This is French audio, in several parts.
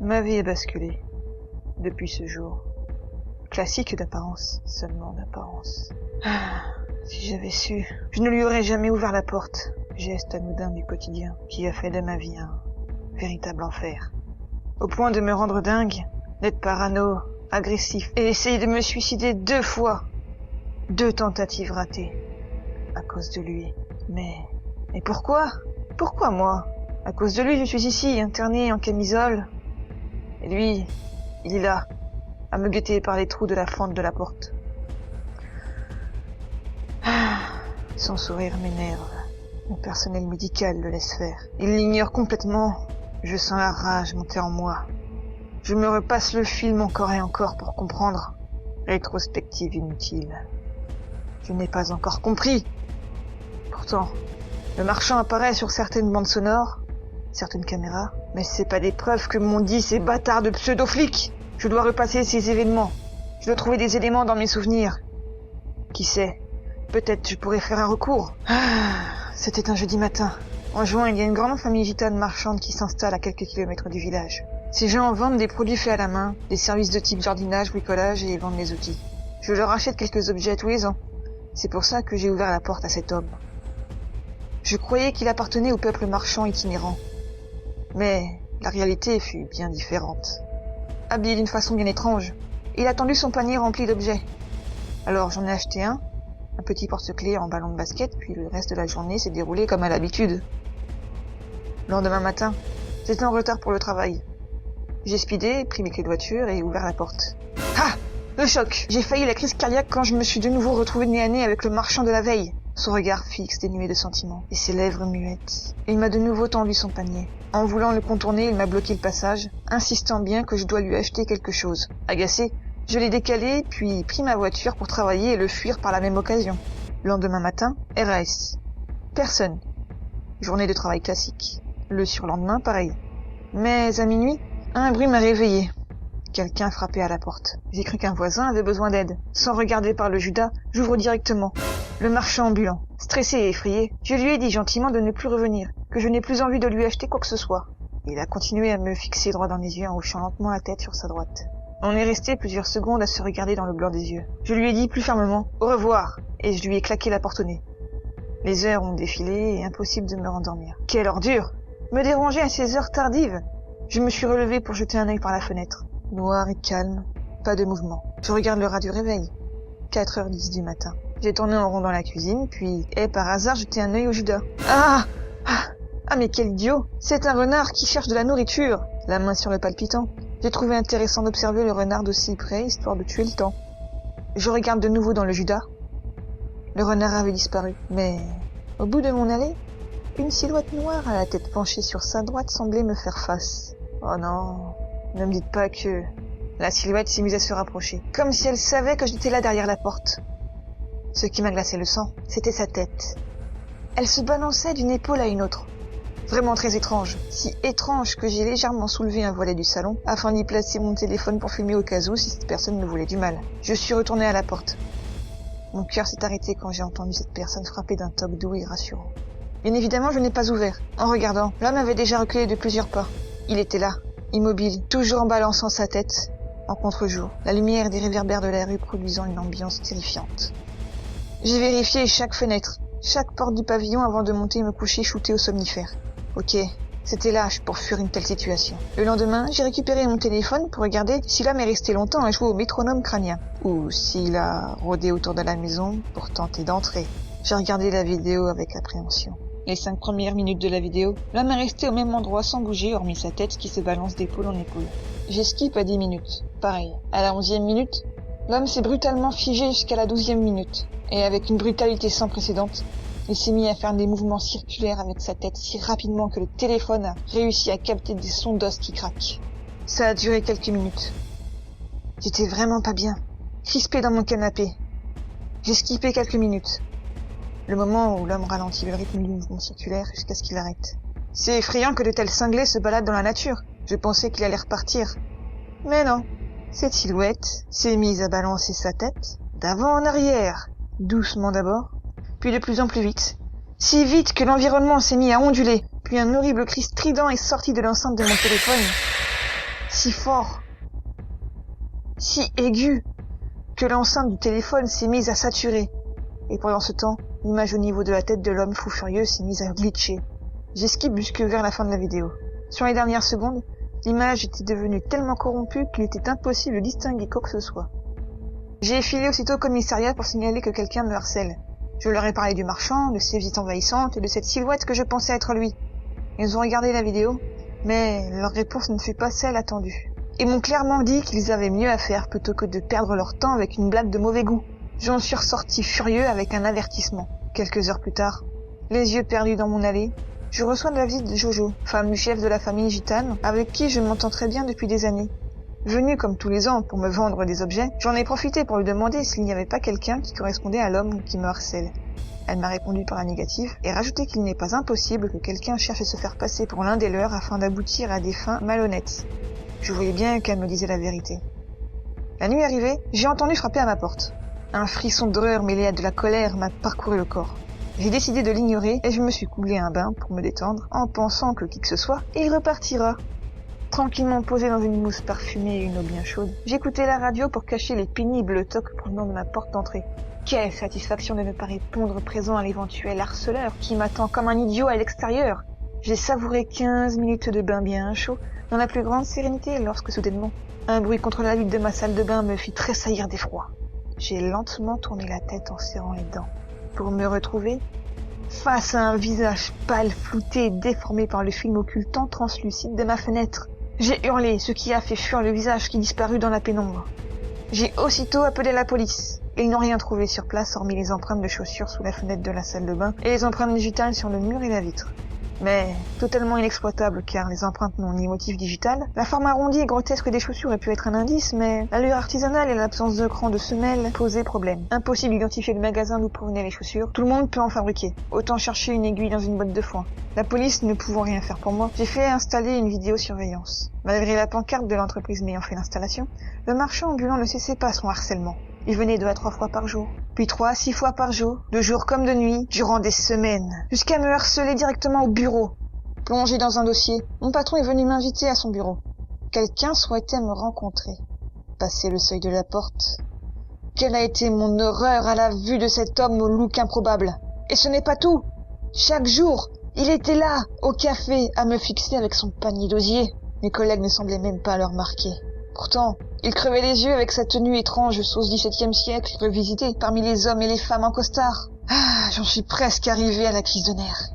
Ma vie a basculé depuis ce jour. Classique d'apparence, seulement d'apparence. Si j'avais su, je ne lui aurais jamais ouvert la porte. Geste anodin du quotidien qui a fait de ma vie un véritable enfer. Au point de me rendre dingue, d'être parano, agressif et essayer de me suicider 2 fois. 2 tentatives ratées. À cause de lui. Mais pourquoi? Pourquoi moi? À cause de lui, je suis ici, interné en camisole. Et lui, il est là, à me guetter par les trous de la fente de la porte. Son sourire m'énerve. Le personnel médical le laisse faire. Il l'ignore complètement. Je sens la rage monter en moi. Je me repasse le film encore et encore pour comprendre. Rétrospective inutile. Je n'ai pas encore compris. Pourtant, le marchand apparaît sur certaines bandes sonores, certaines caméras, mais c'est pas des preuves que m'ont dit ces bâtards de pseudo-flics. Je dois repasser ces événements. Je dois trouver des éléments dans mes souvenirs. Qui sait, peut-être je pourrais faire un recours. C'était un jeudi matin. En juin, il y a une grande famille gitane marchande qui s'installe à quelques kilomètres du village. Ces gens vendent des produits faits à la main, des services de type jardinage, bricolage et vendent les outils. Je leur achète quelques objets tous les ans. C'est pour ça que j'ai ouvert la porte à cet homme. Je croyais qu'il appartenait au peuple marchand itinérant. Mais la réalité fut bien différente. Habillé d'une façon bien étrange, il a tendu son panier rempli d'objets. Alors j'en ai acheté un petit porte-clés en ballon de basket, puis le reste de la journée s'est déroulé comme à l'habitude. Le lendemain matin, j'étais en retard pour le travail. J'ai speedé, pris mes clés de voiture et ouvert la porte. Le choc! J'ai failli la crise cardiaque quand je me suis de nouveau retrouvé nez à nez avec le marchand de la veille. Son regard fixe, dénué de sentiments, et ses lèvres muettes. Il m'a de nouveau tendu son panier. En voulant le contourner, il m'a bloqué le passage, insistant bien que je dois lui acheter quelque chose. Agacé, je l'ai décalé, puis pris ma voiture pour travailler et le fuir par la même occasion. Le lendemain matin, RAS. Personne. Journée de travail classique. Le surlendemain, pareil. Mais à minuit, un bruit m'a réveillé. Quelqu'un frappait à la porte. J'ai cru qu'un voisin avait besoin d'aide. Sans regarder par le Judas, j'ouvre directement. Le marchand ambulant. Stressé et effrayé, je lui ai dit gentiment de ne plus revenir, que je n'ai plus envie de lui acheter quoi que ce soit. Il a continué à me fixer droit dans les yeux en hochant lentement la tête sur sa droite. On est resté plusieurs secondes à se regarder dans le blanc des yeux. Je lui ai dit plus fermement « Au revoir !» et je lui ai claqué la porte au nez. Les heures ont défilé et impossible de me rendormir. Quelle ordure! Me déranger à ces heures tardives! Je me suis relevé pour jeter un œil par la fenêtre. Noir et calme, pas de mouvement. Je regarde l'heure du réveil. 4h10 du matin. J'ai tourné en rond dans la cuisine, puis, par hasard, jeté un œil au Judas. Ah, mais quel idiot! C'est un renard qui cherche de la nourriture! La main sur le palpitant. J'ai trouvé intéressant d'observer le renard d'aussi près, histoire de tuer le temps. Je regarde de nouveau dans le Judas. Le renard avait disparu, mais, au bout de mon allée, une silhouette noire à la tête penchée sur sa droite semblait me faire face. Oh non, ne me dites pas que... La silhouette s'est mise à se rapprocher, comme si elle savait que j'étais là derrière la porte. Ce qui m'a glacé le sang, c'était sa tête. Elle se balançait d'une épaule à une autre. Vraiment très étrange, si étrange que j'ai légèrement soulevé un volet du salon afin d'y placer mon téléphone pour filmer au cas où si cette personne me voulait du mal. Je suis retourné à la porte. Mon cœur s'est arrêté quand j'ai entendu cette personne frapper d'un toc doux et rassurant. Bien évidemment, je n'ai pas ouvert. En regardant, l'homme avait déjà reculé de plusieurs pas. Il était là, immobile, toujours en balançant sa tête, en contre-jour, la lumière des réverbères de la rue produisant une ambiance terrifiante. J'ai vérifié chaque fenêtre, chaque porte du pavillon avant de monter et me coucher shooté au somnifère. Ok, c'était lâche pour fuir une telle situation. Le lendemain, j'ai récupéré mon téléphone pour regarder si l'homme est resté longtemps à jouer au métronome crânien, ou s'il a rôdé autour de la maison pour tenter d'entrer. J'ai regardé la vidéo avec appréhension. Les 5 premières minutes de la vidéo, l'homme est resté au même endroit sans bouger hormis sa tête qui se balance d'épaule en épaule. J'ai skip à 10 minutes. Pareil. À la 11e minute, l'homme s'est brutalement figé jusqu'à la 12e minute. Et avec une brutalité sans précédente, il s'est mis à faire des mouvements circulaires avec sa tête si rapidement que le téléphone a réussi à capter des sons d'os qui craquent. Ça a duré quelques minutes. J'étais vraiment pas bien, crispé dans mon canapé. J'ai skippé quelques minutes. Le moment où l'homme ralentit le rythme du mouvement circulaire jusqu'à ce qu'il arrête. C'est effrayant que de tels cinglés se baladent dans la nature. Je pensais qu'il allait repartir. Mais non. Cette silhouette s'est mise à balancer sa tête d'avant en arrière, doucement d'abord, puis de plus en plus vite. Si vite que l'environnement s'est mis à onduler, puis un horrible cri strident est sorti de l'enceinte de mon téléphone. si fort, si aigu, que l'enceinte du téléphone s'est mise à saturer. Et pendant ce temps, l'image au niveau de la tête de l'homme fou furieux s'est mise à glitcher. J'esquive jusque vers la fin de la vidéo. Sur les dernières secondes, l'image était devenue tellement corrompue qu'il était impossible de distinguer quoi que ce soit. J'ai filé aussitôt au commissariat pour signaler que quelqu'un me harcèle. Je leur ai parlé du marchand, de ses visites envahissantes et de cette silhouette que je pensais être lui. Ils ont regardé la vidéo, mais leur réponse ne fut pas celle attendue. Ils m'ont clairement dit qu'ils avaient mieux à faire plutôt que de perdre leur temps avec une blague de mauvais goût. J'en suis ressorti furieux avec un avertissement. Quelques heures plus tard, les yeux perdus dans mon allée, je reçois de la visite de Jojo, femme du chef de la famille gitane, avec qui je m'entends très bien depuis des années. Venue comme tous les ans pour me vendre des objets, j'en ai profité pour lui demander s'il n'y avait pas quelqu'un qui correspondait à l'homme qui me harcèle. Elle m'a répondu par la négative et rajouté qu'il n'est pas impossible que quelqu'un cherche à se faire passer pour l'un des leurs afin d'aboutir à des fins malhonnêtes. Je voyais bien qu'elle me disait la vérité. La nuit arrivée, j'ai entendu frapper à ma porte. Un frisson d'horreur mêlé à de la colère m'a parcouru le corps. J'ai décidé de l'ignorer et je me suis coulé un bain pour me détendre en pensant que qui que ce soit, il repartira. Tranquillement posé dans une mousse parfumée et une eau bien chaude, j'écoutais la radio pour cacher les pénibles tocs provenant de ma porte d'entrée. Quelle satisfaction de ne pas répondre présent à l'éventuel harceleur qui m'attend comme un idiot à l'extérieur. J'ai savouré 15 minutes de bain bien chaud dans la plus grande sérénité lorsque soudainement, un bruit contre la vitre de ma salle de bain me fit tressaillir d'effroi. J'ai lentement tourné la tête en serrant les dents pour me retrouver face à un visage pâle, flouté et déformé par le film occultant translucide de ma fenêtre. J'ai hurlé, ce qui a fait fuir le visage qui disparut dans la pénombre. J'ai aussitôt appelé la police. Ils n'ont rien trouvé sur place hormis les empreintes de chaussures sous la fenêtre de la salle de bain et les empreintes digitales sur le mur et la vitre. Mais totalement inexploitable car les empreintes n'ont ni motif digital. La forme arrondie et grotesque des chaussures aurait pu être un indice, mais l'allure artisanale et l'absence de cran de semelle posaient problème. Impossible d'identifier le magasin d'où provenaient les chaussures. Tout le monde peut en fabriquer. Autant chercher une aiguille dans une boîte de foin. La police ne pouvant rien faire pour moi, j'ai fait installer une vidéosurveillance. Malgré la pancarte de l'entreprise m'ayant fait l'installation, le marchand ambulant ne cessait pas son harcèlement. Il venait 2 à 3 fois par jour, puis 3 à 6 fois par jour, de jour comme de nuit, durant des semaines, jusqu'à me harceler directement au bureau. Plongé dans un dossier, mon patron est venu m'inviter à son bureau. Quelqu'un souhaitait me rencontrer. Passer le seuil de la porte. Quelle a été mon horreur à la vue de cet homme au look improbable. Et ce n'est pas tout. Chaque jour, il était là, au café, à me fixer avec son panier d'osier. Mes collègues ne semblaient même pas le remarquer. Pourtant, il crevait les yeux avec sa tenue étrange sauce XVIIe siècle revisitée parmi les hommes et les femmes en costard. Ah, j'en suis presque arrivé à la crise de nerfs.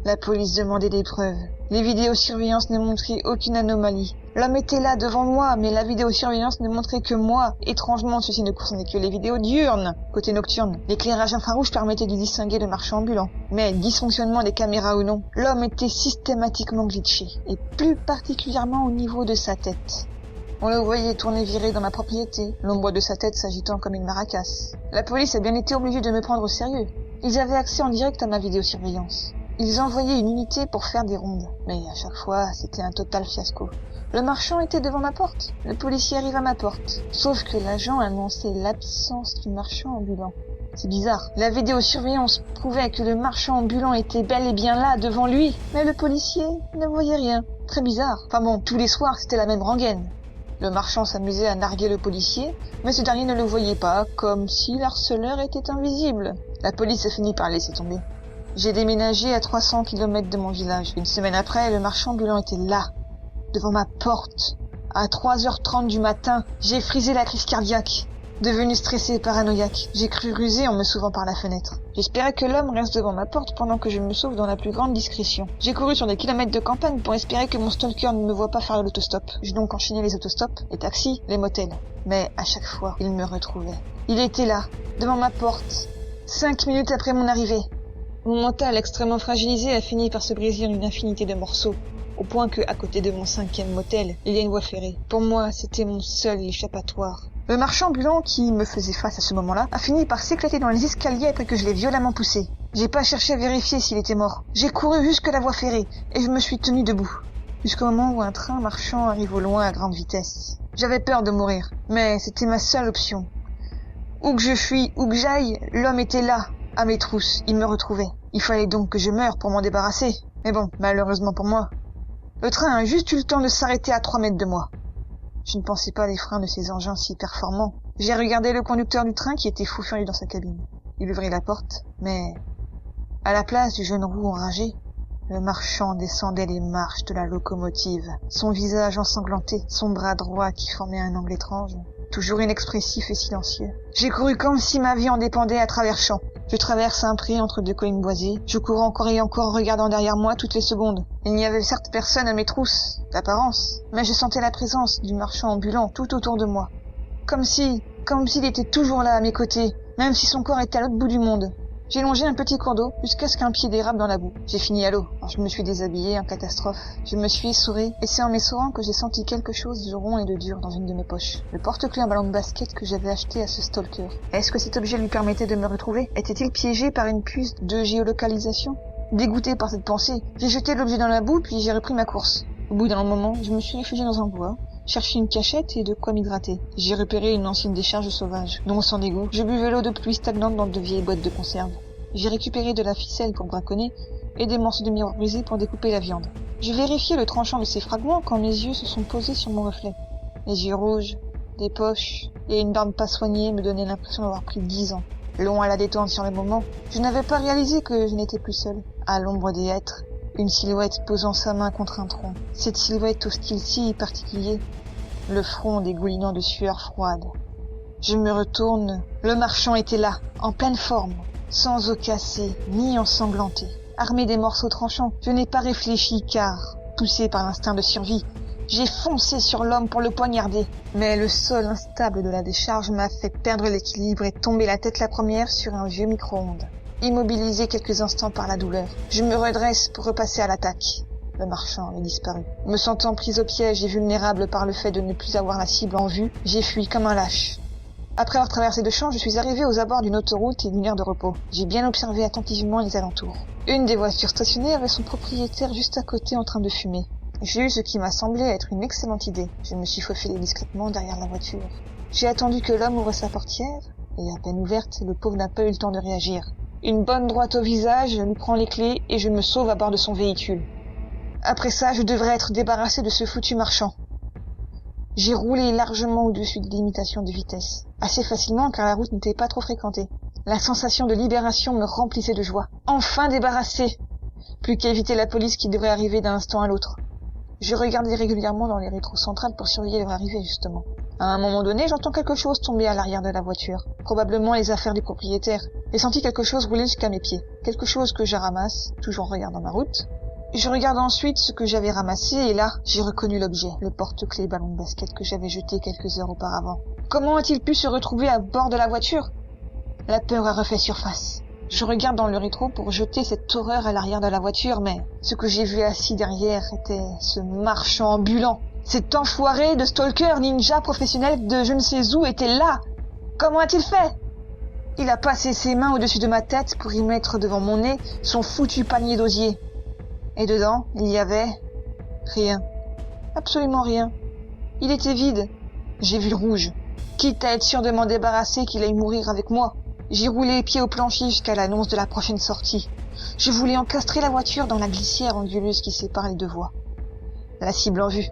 La police demandait des preuves. Les vidéosurveillances ne montraient aucune anomalie. L'homme était là devant moi, mais la vidéosurveillance ne montrait que moi. Étrangement, ceci ne concernait que les vidéos diurnes. Côté nocturne, l'éclairage infrarouge permettait de distinguer le marchand ambulant. Mais, dysfonctionnement des caméras ou non, l'homme était systématiquement glitché, et plus particulièrement au niveau de sa tête. On le voyait tourner viré dans ma propriété, l'ombre de sa tête s'agitant comme une maracasse. La police a bien été obligée de me prendre au sérieux. Ils avaient accès en direct à ma vidéosurveillance. Ils envoyaient une unité pour faire des rondes, mais à chaque fois, c'était un total fiasco. Le marchand était devant ma porte, le policier arrive à ma porte, sauf que l'agent annonçait l'absence du marchand ambulant. C'est bizarre, la vidéosurveillance prouvait que le marchand ambulant était bel et bien là, devant lui, mais le policier ne voyait rien. Très bizarre. Enfin bon, tous les soirs, c'était la même rengaine. Le marchand s'amusait à narguer le policier, mais ce dernier ne le voyait pas, comme si l'harceleur était invisible. La police a fini par laisser tomber. J'ai déménagé à 300 km de mon village. Une semaine après, le marchand ambulant était là, devant ma porte. À 3h30 du matin, j'ai frisé la crise cardiaque. Devenu stressé et paranoïaque, j'ai cru ruser en me sauvant par la fenêtre. J'espérais que l'homme reste devant ma porte pendant que je me sauve dans la plus grande discrétion. J'ai couru sur des kilomètres de campagne pour espérer que mon stalker ne me voie pas faire l'autostop. J'ai donc enchaîné les autostops, les taxis, les motels. Mais à chaque fois, il me retrouvait. Il était là, devant ma porte, 5 minutes après mon arrivée. Mon mental extrêmement fragilisé a fini par se briser en une infinité de morceaux, au point que, à côté de mon 5e motel, il y a une voie ferrée. Pour moi, c'était mon seul échappatoire. Le marchand ambulant qui me faisait face à ce moment-là a fini par s'éclater dans les escaliers après que je l'ai violemment poussé. J'ai pas cherché à vérifier s'il était mort. J'ai couru jusque la voie ferrée et je me suis tenu debout. Jusqu'au moment où un train marchand arrive au loin à grande vitesse. J'avais peur de mourir, mais c'était ma seule option. Où que je fuis, où que j'aille, l'homme était là, à mes trousses, il me retrouvait. Il fallait donc que je meure pour m'en débarrasser. Mais bon, malheureusement pour moi, Le train a juste eu le temps de s'arrêter à 3 mètres de moi. Je ne pensais pas les freins de ces engins si performants. J'ai regardé le conducteur du train qui était fou furieux dans sa cabine. Il ouvrit la porte, mais à la place du jeune roux enragé, le marchand descendait les marches de la locomotive, son visage ensanglanté, son bras droit qui formait un angle étrange, toujours inexpressif et silencieux. J'ai couru comme si ma vie en dépendait à travers champs. Je traverse un pré entre 2 collines boisées. Je cours encore et encore, regardant derrière moi toutes les secondes. Il n'y avait certes personne à mes trousses, d'apparence, mais je sentais la présence du marchand ambulant tout autour de moi. Comme s'il était toujours là à mes côtés, même si son corps était à l'autre bout du monde. J'ai longé un petit cours d'eau jusqu'à ce qu'un pied dérape dans la boue. J'ai fini à l'eau. Je me suis déshabillée en catastrophe. Je me suis essorée et c'est en m'essorant que j'ai senti quelque chose de rond et de dur dans une de mes poches. Le porte-clés en ballon de basket que j'avais acheté à ce stalker. Est-ce que cet objet lui permettait de me retrouver? Était-il piégé par une puce de géolocalisation? Dégoûté par cette pensée, j'ai jeté l'objet dans la boue puis j'ai repris ma course. Au bout d'un moment, je me suis réfugiée dans un bois, cherché une cachette et de quoi m'hydrater. J'ai repéré une ancienne décharge sauvage, dont sans dégoût, je buvais l'eau de pluie stagnante dans de vieilles boîtes de conserve. J'ai récupéré de la ficelle pour braconner et des morceaux de miroir brisés pour découper la viande. Je vérifiais le tranchant de ces fragments quand mes yeux se sont posés sur mon reflet. Les yeux rouges, des poches et une barbe pas soignée me donnaient l'impression d'avoir pris 10 ans. Long à la détente sur le moment, je n'avais pas réalisé que je n'étais plus seule. À l'ombre des hêtres, une silhouette posant sa main contre un tronc. Cette silhouette au style si particulier, le front dégoulinant de sueur froide. Je me retourne, le marchand était là, en pleine forme, sans os cassé, ni ensanglanté. Armé des morceaux tranchants, je n'ai pas réfléchi car, poussé par l'instinct de survie, j'ai foncé sur l'homme pour le poignarder. Mais le sol instable de la décharge m'a fait perdre l'équilibre et tomber la tête la première sur un vieux micro-ondes. Immobilisé quelques instants par la douleur, je me redresse pour repasser à l'attaque. Le marchand est disparu. Me sentant prise au piège et vulnérable par le fait de ne plus avoir la cible en vue, j'ai fui comme un lâche. Après avoir traversé 2 champs, je suis arrivé aux abords d'une autoroute et d'une aire de repos. J'ai bien observé attentivement les alentours. Une des voitures stationnées avait son propriétaire juste à côté en train de fumer. J'ai eu ce qui m'a semblé être une excellente idée. Je me suis faufilé discrètement derrière la voiture. J'ai attendu que l'homme ouvre sa portière, et à peine ouverte, le pauvre n'a pas eu le temps de réagir. Une bonne droite au visage, je lui prends les clés et je me sauve à bord de son véhicule. Après ça, je devrais être débarrassé de ce foutu marchand. J'ai roulé largement au-dessus des limitations de vitesse. Assez facilement car la route n'était pas trop fréquentée. La sensation de libération me remplissait de joie. Enfin débarrassé! Plus qu'à éviter la police qui devrait arriver d'un instant à l'autre. Je regardais régulièrement dans les rétros centrales pour surveiller leur arrivée, justement. À un moment donné, j'entends quelque chose tomber à l'arrière de la voiture. Probablement les affaires du propriétaire. J'ai senti quelque chose rouler jusqu'à mes pieds. Quelque chose que je ramasse, toujours en regardant ma route. Je regarde ensuite ce que j'avais ramassé et là, j'ai reconnu l'objet, le porte-clés ballon de basket que j'avais jeté quelques heures auparavant. Comment a-t-il pu se retrouver à bord de la voiture? La peur a refait surface. Je regarde dans le rétro pour jeter cette horreur à l'arrière de la voiture, mais ce que j'ai vu assis derrière était ce marchand ambulant. Cet enfoiré de stalker ninja professionnel de je ne sais où était là. Comment a-t-il fait? Il a passé ses mains au-dessus de ma tête pour y mettre devant mon nez son foutu panier d'osier. Et dedans, il y avait rien. Absolument rien. Il était vide. J'ai vu le rouge. Quitte à être sûr de m'en débarrasser, qu'il aille mourir avec moi. J'ai roulé les pieds au plancher jusqu'à l'annonce de la prochaine sortie. Je voulais encastrer la voiture dans la glissière anguleuse qui sépare les 2 voies. La cible en vue.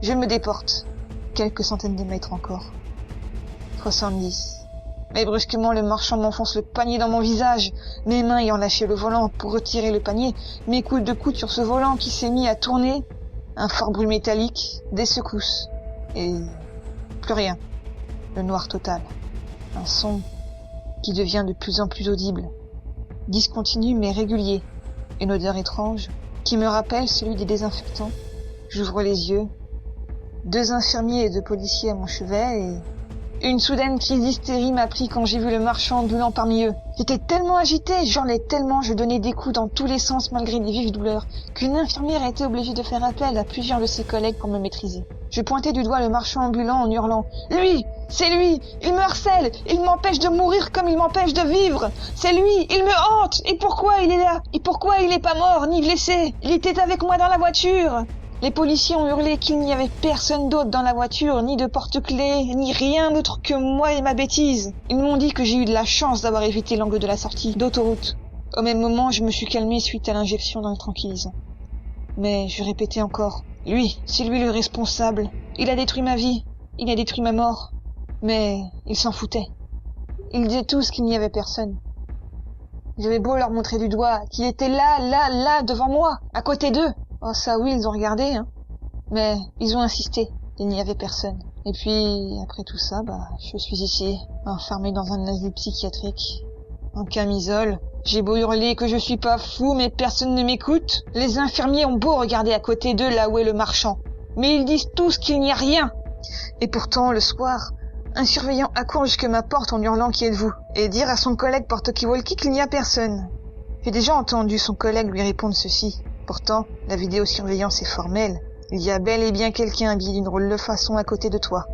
Je me déporte. Quelques centaines de mètres encore. 70. Mais brusquement, le marchand m'enfonce le panier dans mon visage, mes mains ayant lâché le volant pour retirer le panier, mes coudes de coude sur ce volant qui s'est mis à tourner, un fort bruit métallique, des secousses, et plus rien. Le noir total. Un son qui devient de plus en plus audible, discontinu mais régulier, une odeur étrange qui me rappelle celui des désinfectants. J'ouvre les yeux, 2 infirmiers et 2 policiers à mon chevet et une soudaine crise d'hystérie m'a pris quand j'ai vu le marchand ambulant parmi eux. J'étais tellement agitée, j'hurlais tellement, je donnais des coups dans tous les sens malgré des vives douleurs, qu'une infirmière a été obligée de faire appel à plusieurs de ses collègues pour me maîtriser. Je pointais du doigt le marchand ambulant en hurlant « Lui! C'est lui! Il me harcèle! Il m'empêche de mourir comme il m'empêche de vivre! C'est lui! Il me hante! Et pourquoi il est là? Et pourquoi il n'est pas mort, ni blessé? Il était avec moi dans la voiture! » Les policiers ont hurlé qu'il n'y avait personne d'autre dans la voiture, ni de porte-clés, ni rien d'autre que moi et ma bêtise. Ils m'ont dit que j'ai eu de la chance d'avoir évité l'angle de la sortie d'autoroute. Au même moment, je me suis calmée suite à l'injection d'un tranquillisant. Mais je répétais encore, lui, c'est lui le responsable. Il a détruit ma vie, il a détruit ma mort. Mais il s'en foutait. Ils disaient tous qu'il n'y avait personne. J'avais beau leur montrer du doigt qu'il était là, devant moi, à côté d'eux. Oh ça oui, ils ont regardé, hein. Mais ils ont insisté, il n'y avait personne. Et puis, après tout ça, je suis ici, enfermée dans un asile psychiatrique, en camisole. J'ai beau hurler que je suis pas fou, mais personne ne m'écoute. Les infirmiers ont beau regarder à côté d'eux là où est le marchand. Mais ils disent tous qu'il n'y a rien. Et pourtant, le soir, un surveillant accourt jusque ma porte en hurlant qui êtes-vous, et dire à son collègue porte-talkie-walkie qu'il n'y a personne. J'ai déjà entendu son collègue lui répondre ceci. Pourtant, la vidéosurveillance est formelle. Il y a bel et bien quelqu'un habillé d'une drôle de façon à côté de toi.